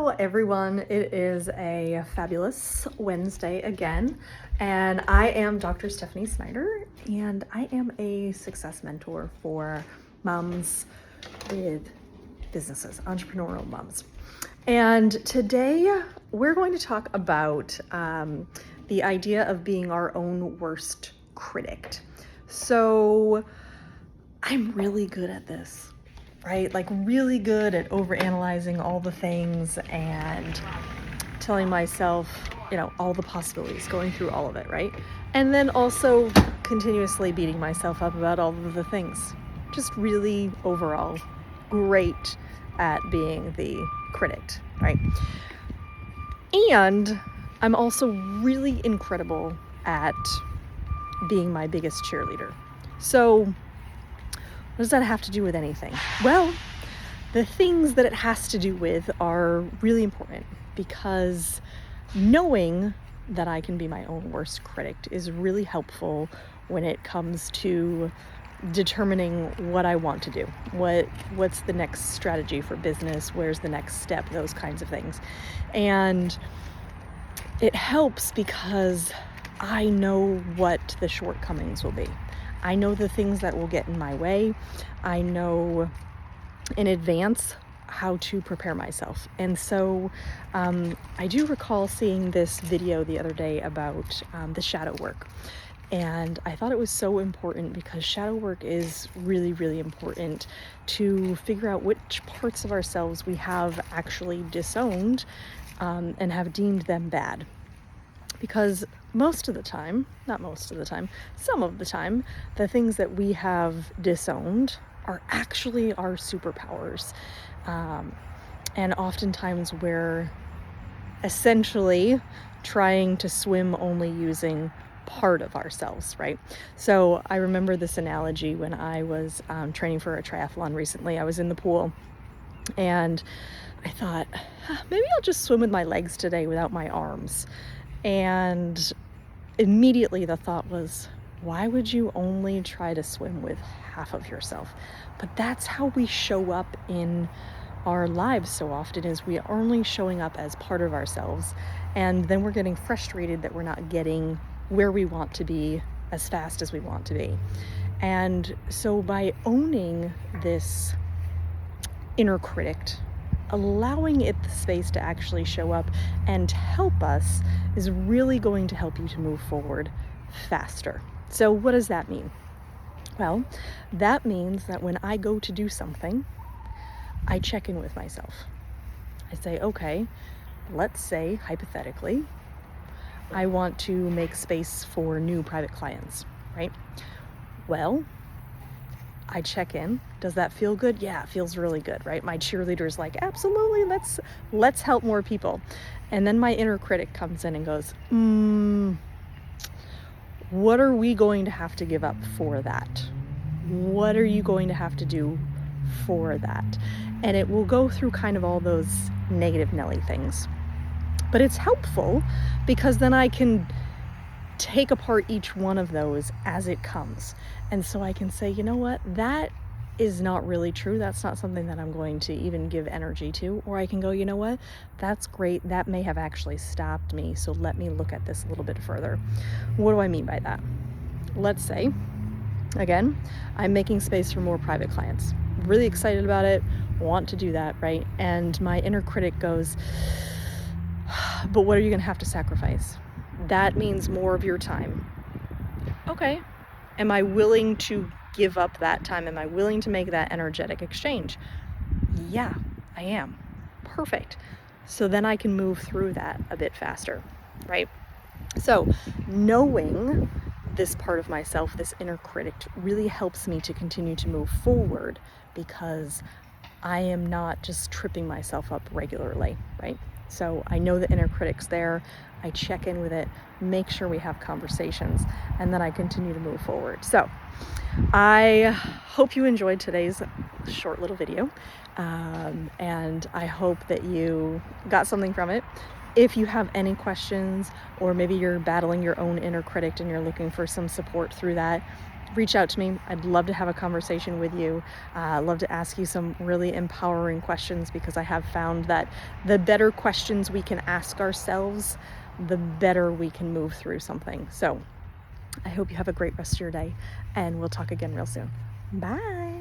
Hello everyone, it is a fabulous Wednesday again, and I am Dr. Stephanie Snyder, and I am a success mentor for moms with businesses, entrepreneurial moms. And today we're going to talk about the idea of being our own worst critic. So I'm really good at this, right? Like really good at overanalyzing all the things and telling myself, all the possibilities, going through all of it, right? And then also continuously beating myself up about all of the things. Just really overall great at being the critic, right? And I'm also really incredible at being my biggest cheerleader. So what does that have to do with anything? Well, the things that it has to do with are really important, because knowing that I can be my own worst critic is really helpful when it comes to determining what I want to do. What's the next strategy for business? Where's the next step? Those kinds of things. And it helps because I know what the shortcomings will be. I know the things that will get in my way. I know in advance how to prepare myself. And so I do recall seeing this video the other day about the shadow work. And I thought it was so important because shadow work is really, really important to figure out which parts of ourselves we have actually disowned and have deemed them bad. Because most of the time, not most of the time, some of the time, the things that we have disowned are actually our superpowers. And oftentimes we're essentially trying to swim only using part of ourselves, right? So I remember this analogy when I was training for a triathlon recently. I was in the pool and I thought, maybe I'll just swim with my legs today without my arms. And immediately the thought was, why would you only try to swim with half of yourself? But that's how we show up in our lives so often, is we are only showing up as part of ourselves, and then we're getting frustrated that we're not getting where we want to be as fast as we want to be. And so by owning this inner critic, allowing it the space to actually show up and help us is really going to help you to move forward faster. So what does that mean? Well, that means that when I go to do something, I check in with myself. I say, okay, let's say hypothetically, I want to make space for new private clients, right? Well, I check in. Does that feel good? Yeah, it feels really good, right? My cheerleader's like, absolutely, let's help more people. And then my inner critic comes in and goes, what are we going to have to give up for that? What are you going to have to do for that? And it will go through kind of all those negative Nelly things. But it's helpful because then I can take apart each one of those as it comes. And so I can say, you know what, that is not really true. That's not something that I'm going to even give energy to. Or I can go, you know what, that's great. That may have actually stopped me. So let me look at this a little bit further. What do I mean by that? Let's say, again, I'm making space for more private clients. Really excited about it, want to do that, right? And my inner critic goes, but what are you going to have to sacrifice? That means more of your time. Okay. Am I willing to give up that time? Am I willing to make that energetic exchange? Yeah, I am. Perfect. So then I can move through that a bit faster, right? So knowing this part of myself, this inner critic, really helps me to continue to move forward, because I am not just tripping myself up regularly, right? So I know the inner critic's there. I check in with it, make sure we have conversations, and then I continue to move forward. So I hope you enjoyed today's short little video, and I hope that you got something from it. If you have any questions, or maybe you're battling your own inner critic and you're looking for some support through that, reach out to me. I'd love to have a conversation with you. Love to ask you some really empowering questions, because I have found that the better questions we can ask ourselves, the better we can move through something. So I hope you have a great rest of your day, and we'll talk again real soon. Bye.